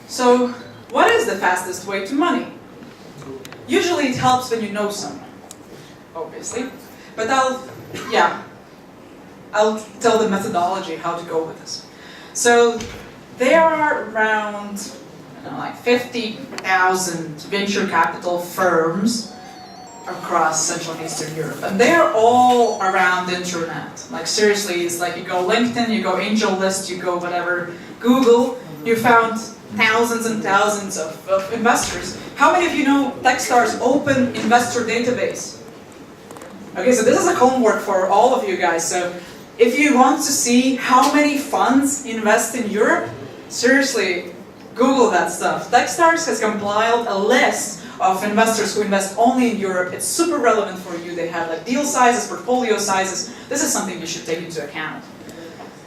So, what is the fastest way to money? Usually it helps when you know someone, obviously. But I'll tell the methodology how to go with this. So, there are around like 50,000 venture capital firms across Central and Eastern Europe. And they're all around the internet. Like seriously, it's like you go LinkedIn, you go AngelList, you go whatever, Google, you found thousands and thousands of investors. How many of you know Techstars open investor database? Okay, so this is a homework for all of you guys. So if you want to see how many funds invest in Europe, seriously, Google that stuff. Techstars has compiled a list of investors who invest only in Europe. It's super relevant for you. They have like deal sizes, portfolio sizes. This is something you should take into account.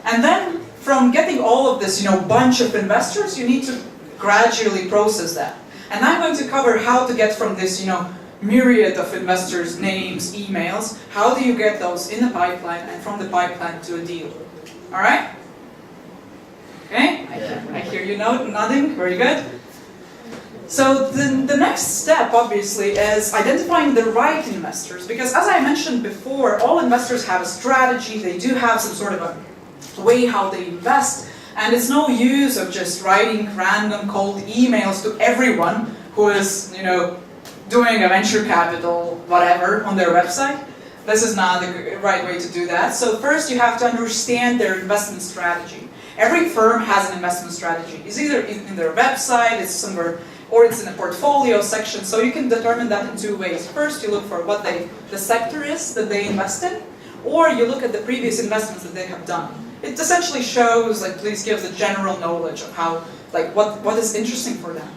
And then from getting all of this, bunch of investors, you need to gradually process that. And I'm going to cover how to get from this, myriad of investors' names, emails, how do you get those in the pipeline and from the pipeline to a deal. All right? Okay? I hear you nodding. Very good. So the next step, obviously, is identifying the right investors. Because as I mentioned before, all investors have a strategy. They do have some sort of a way how they invest. And it's no use of just writing random cold emails to everyone who is, doing a venture capital, whatever, on their website. This is not the right way to do that. So first you have to understand their investment strategy. Every firm has an investment strategy. It's either in their website, it's somewhere, or it's in a portfolio section. So you can determine that in two ways. First, you look for what the sector is that they invest in, or you look at the previous investments that they have done. It essentially shows, please give the general knowledge of how, what is interesting for them.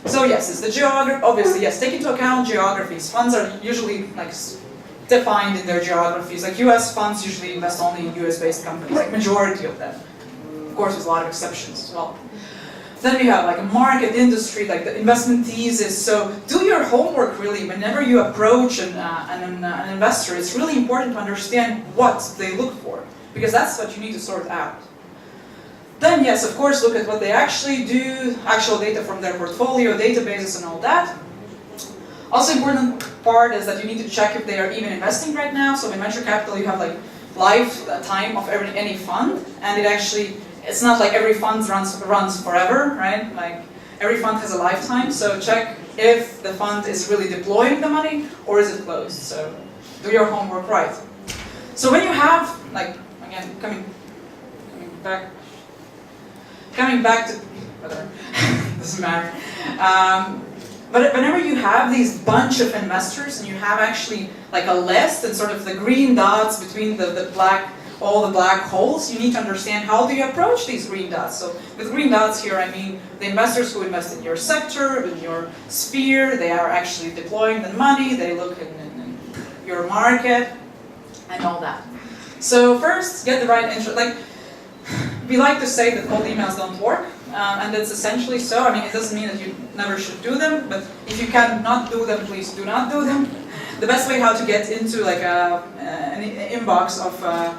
So yes, it's the geography. Obviously, yes, take into account geographies. Funds are usually defined in their geographies. Like US funds usually invest only in US-based companies, majority of them. Of course, there's a lot of exceptions as well. Then we have a market industry, the investment thesis. So do your homework really whenever you approach an investor. It's really important to understand what they look for, because that's what you need to sort out. Then yes, of course, look at what they actually do, actual data from their portfolio, databases and all that. Also important part is that you need to check if they are even investing right now. So in venture capital you have lifetime of any fund, and it's not like every fund runs forever, right? Every fund has a lifetime, so check if the fund is really deploying the money or is it closed. So do your homework right. So when you have, again, coming back to, whatever, doesn't matter. But whenever you have these bunch of investors and you have actually a list and sort of the green dots between all the black holes, you need to understand how do you approach these green dots. So with green dots here, I mean the investors who invest in your sector, in your sphere, they are actually deploying the money, they look in your market, and all that. So first, get the right interest. We like to say that cold emails don't work, and it's essentially so. I mean, it doesn't mean that you never should do them, but if you can not do them, please do not do them. The best way how to get into an inbox of a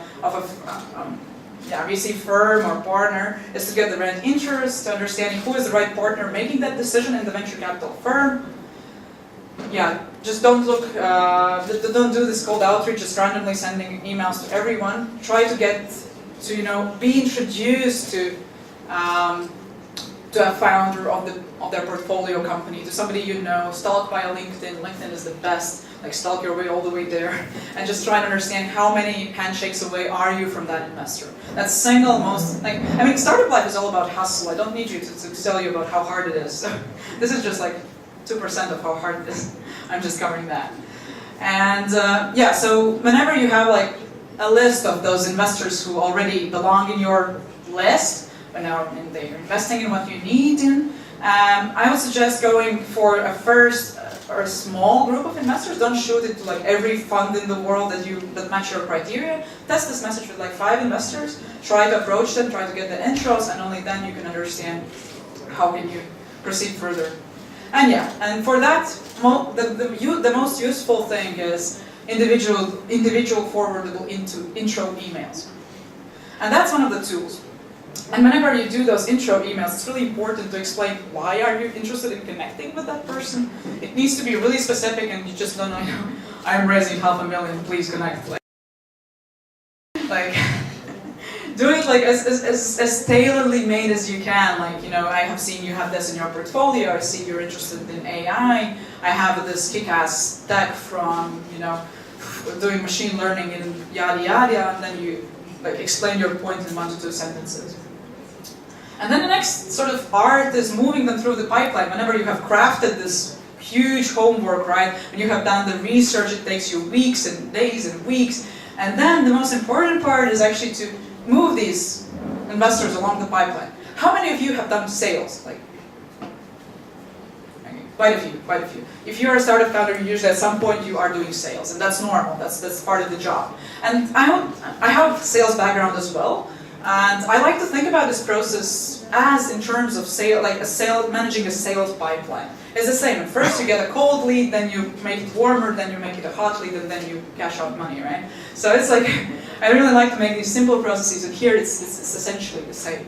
VC firm or partner is to get the right interest, to understanding who is the right partner making that decision in the venture capital firm. Yeah, just don't don't do this cold outreach, just randomly sending emails to everyone. Try to get to be introduced to a founder of their portfolio company, to somebody stalk via LinkedIn. LinkedIn is the best. Stalk your way all the way there, and just try to understand how many handshakes away are you from that investor. That's single most. Startup life is all about hustle. I don't need you to tell you about how hard it is. So this is just 2% of how hard it is. I'm just covering that. And so whenever you have a list of those investors who already belong in your list, but now they're investing in what you need in, I would suggest going for a first or a small group of investors. Don't shoot it to every fund in the world that match your criteria. Test this message with 5 investors. Try to approach them, try to get the intros, and only then you can understand how can you proceed further. And for that, the most useful thing is individual forwardable intro emails. And that's one of the tools. And whenever you do those intro emails, it's really important to explain why are you interested in connecting with that person. It needs to be really specific, and you just don't know, I'm raising $500,000, please connect. Like do it like as tailorly made as you can. Like, I have seen you have this in your portfolio, I see you're interested in AI, I have this kick-ass tech from, doing machine learning and yada yada, and then you explain your point in 1 to 2 sentences. And then the next sort of art is moving them through the pipeline. Whenever you have crafted this huge homework, right, when you have done the research, it takes you weeks and days and weeks. And then the most important part is actually to move these investors along the pipeline. How many of you have done sales? Quite a few. If you're a startup founder, usually at some point you are doing sales, and that's normal. That's part of the job. And I have sales background as well, and I like to think about this process as in terms of managing a sales pipeline. It's the same. At first you get a cold lead, then you make it warmer, then you make it a hot lead, and then you cash out money, right? So it's like, I really like to make these simple processes, and here it's essentially the same.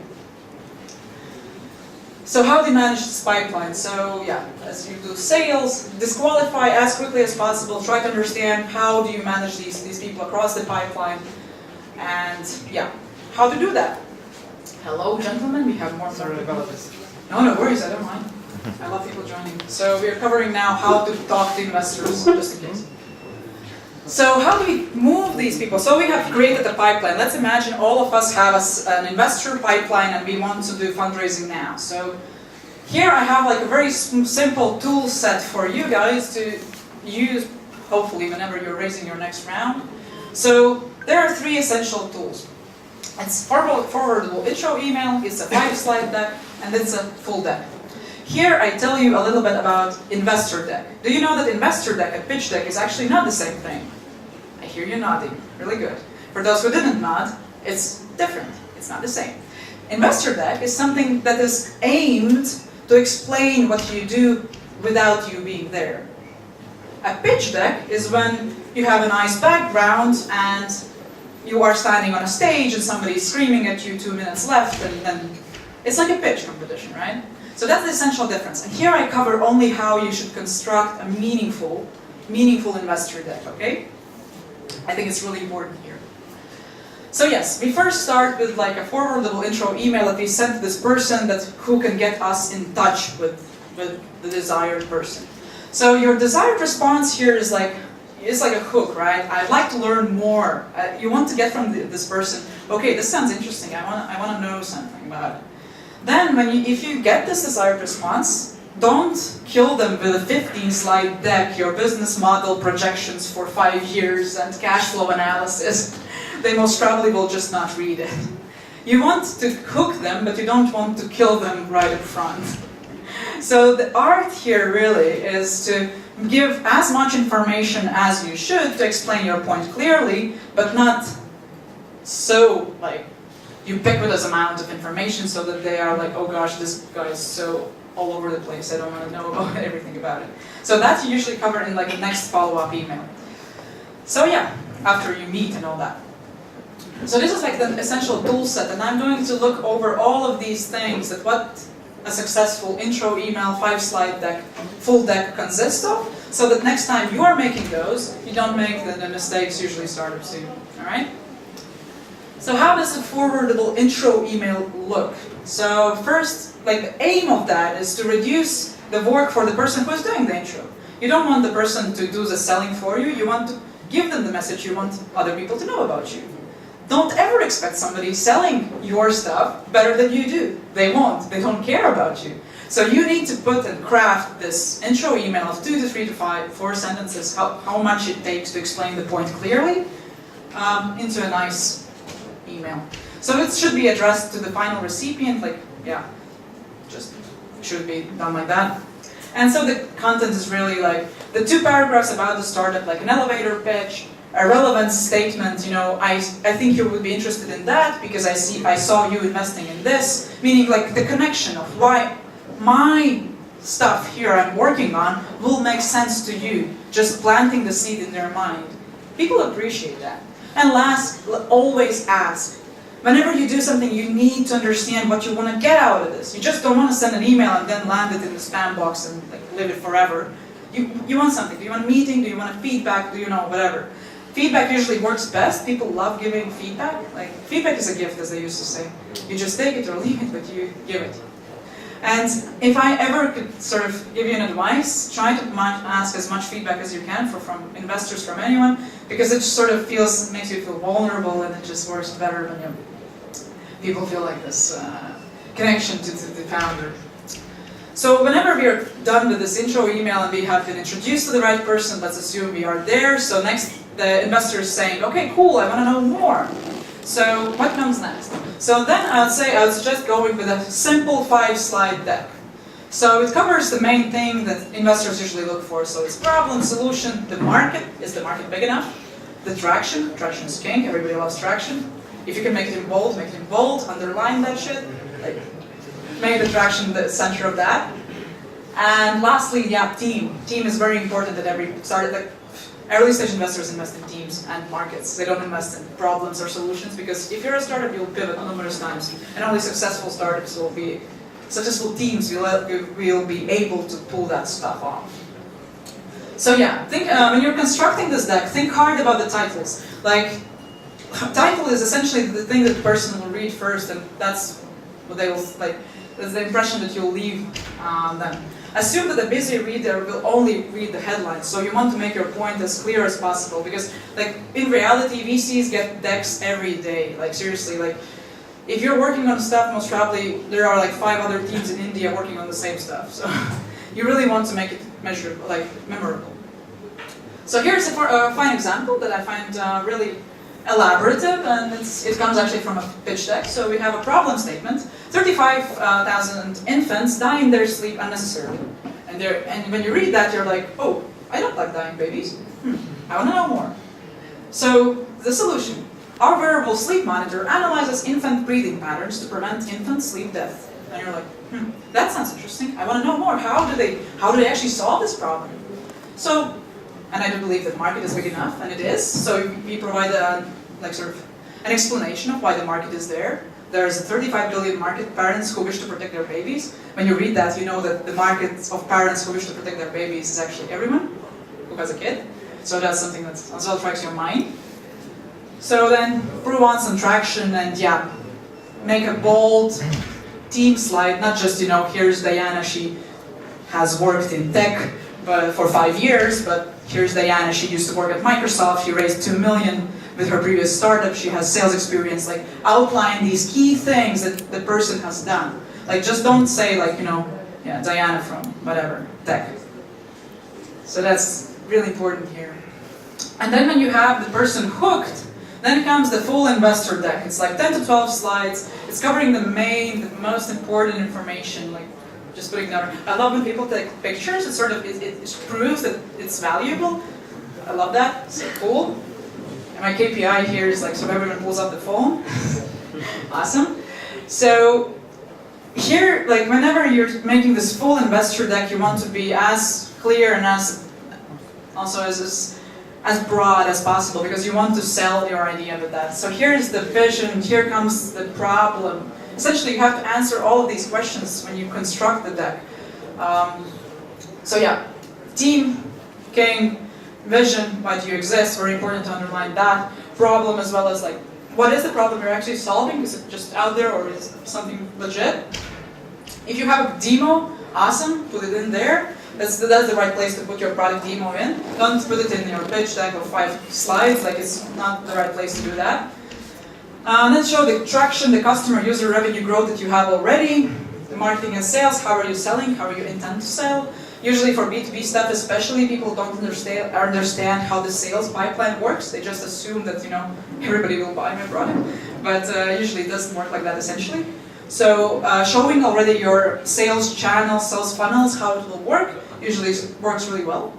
So how do you manage this pipeline? So yeah, as you do sales, disqualify as quickly as possible, try to understand how do you manage these people across the pipeline, and yeah, how to do that. Hello gentlemen, we have more. Sorry about this. No worries, I don't mind. I love people joining. So we are covering now how to talk to investors, just in case. So how do we move these people? So we have created a pipeline. Let's imagine all of us have an investor pipeline and we want to do fundraising now. So here I have a very simple tool set for you guys to use, hopefully, whenever you're raising your next round. So there are 3 essential tools. It's forwardable intro email, it's a 5-slide deck, and it's a full deck. Here I tell you a little bit about investor deck. Do you know that investor deck and pitch deck is actually not the same thing? I hear you nodding. Really good. For those who didn't nod, it's different. It's not the same. Investor deck is something that is aimed to explain what you do without you being there. A pitch deck is when you have a nice background and you are standing on a stage and somebody is screaming at you, 2 minutes left, and then it's like a pitch competition, right? So that's the essential difference. And here I cover only how you should construct a meaningful investor deck, okay? I think it's really important here. So yes, we first start with a forwardable intro email that we send to this person who can get us in touch with the desired person. So your desired response here is it's like a hook, right? I'd like to learn more. You want to get from this person, okay, this sounds interesting. I want to know something about it. Then, if you get this desired response, don't kill them with a 15-slide deck, your business model projections for 5 years and cash flow analysis. They most probably will just not read it. You want to hook them, but you don't want to kill them right up front. So the art here really is to give as much information as you should to explain your point clearly, but not so ubiquitous amount of information so that they are oh gosh, this guy is so all over the place, I don't want to know about everything about it. So that's usually covered in the next follow-up email. So yeah, after you meet and all that. So this is the essential tool set, and I'm going to look over all of these things, that what a successful intro email, 5-slide deck, full deck consists of, so that next time you are making those, you don't make the mistakes usually startups do, all right? So how does a forwardable intro email look? So first, the aim of that is to reduce the work for the person who is doing the intro. You don't want the person to do the selling for you, you want to give them the message you want other people to know about you. Don't ever expect somebody selling your stuff better than you do. They won't, they don't care about you. So you need to put and craft this intro email of 2 to 3 to 4 sentences, how much it takes to explain the point clearly, into a nice email. So it should be addressed to the final recipient, just should be done like that. And so the content is really the 2 paragraphs about the startup, an elevator pitch, a relevant statement, I think you would be interested in that because I saw you investing in this, meaning the connection of why my stuff here I'm working on will make sense to you, just planting the seed in their mind. People appreciate that. And last, always ask. whenever you do something, you need to understand what you want to get out of this. You just don't want to send an email and then land it in the spam box and like leave it forever. You want something. Do you want a meeting? Do you want a feedback? Do you know, whatever. Feedback usually works best. People love giving feedback. Like, feedback is a gift, as they used to say. You just take it or leave it, but you give it. And if I ever could sort of give you an advice, try to ask as much feedback as you can from investors, from anyone, because it just sort of makes you feel vulnerable, and it just works better when people feel like this connection to the founder. So whenever we are done with this intro email and we have been introduced to the right person, let's assume we are there. So next, the investor is saying, okay, cool, I want to know more. So what comes next? So then I would suggest going with a simple 5-slide deck. So it covers the main thing that investors usually look for. So it's problem, solution, the market. Is the market big enough? The traction. Traction is king. Everybody loves traction. If you can make it in bold, make it in bold. Underline that shit. Like, make the traction the center of that. And lastly, yeah, team. Team is very important at every start. Like, early stage investors invest in teams and markets. They don't invest in problems or solutions, because if you're a startup, you'll pivot numerous times. And only successful startups will be, successful teams will be able to pull that stuff off. So yeah, think when you're constructing this deck, think hard about the titles. Like, title is essentially the thing that the person will read first, and that's what they will like. That's the impression that you'll leave them. Assume that the busy reader will only read the headlines, so you want to make your point as clear as possible, because like in reality, VCs get decks every day. Like seriously, like if you're working on stuff, most probably there are like 5 other teams in India working on the same stuff. So you really want to make it measurable, like memorable. So here's a fine example that I find really elaborative, and it comes actually from a pitch deck. So we have a problem statement. 35,000 infants die in their sleep unnecessarily. And when you read that, you're like, oh, I don't like dying babies. I want to know more. So the solution. Our wearable sleep monitor analyzes infant breathing patterns to prevent infant sleep death. And you're like, that sounds interesting. I want to know more. How do they actually solve this problem? So, and I do believe that the market is big enough, and it is. So we provide sort of an explanation of why the market is there. There's a 35 billion market, parents who wish to protect their babies. When you read that, you know that the market of parents who wish to protect their babies is actually everyone who has a kid. So that's something that as well strikes your mind. So then, prove on some traction, and yeah, make a bold team slide, not just, here's Diana, she has worked in tech for 5 years, but here's Diana, she used to work at Microsoft, she raised 2 million with her previous startup, she has sales experience. Like, outline these key things that the person has done. Like, just don't say Diana from whatever, tech. So that's really important here. And then when you have the person hooked, then comes the full investor deck. It's like 10 to 12 slides. It's covering the most important information, like just putting down. I love when people take pictures. It proves that it's valuable. I love that. So cool. And my KPI here is like, so everyone pulls up the phone. Awesome. So here, like whenever you're making this full investor deck, you want to be as clear and as broad as possible, because you want to sell your idea with that. So here's the vision, here comes the problem. Essentially, you have to answer all of these questions when you construct the deck. So yeah, team, king, vision, why do you exist? Very important to underline that. Problem, as well as like, what is the problem you're actually solving? Is it just out there, or is it something legit? If you have a demo, awesome, put it in there. That's the right place to put your product demo in. Don't put it in your pitch deck of 5 slides, like it's not the right place to do that. Then show the traction, the customer user revenue growth that you have already, the marketing and sales, how are you selling, how you intend to sell. Usually for B2B stuff especially, people don't understand how the sales pipeline works. They just assume that everybody will buy my product, but usually it doesn't work like that essentially. So showing already your sales channels, sales funnels, how it will work, usually works really well.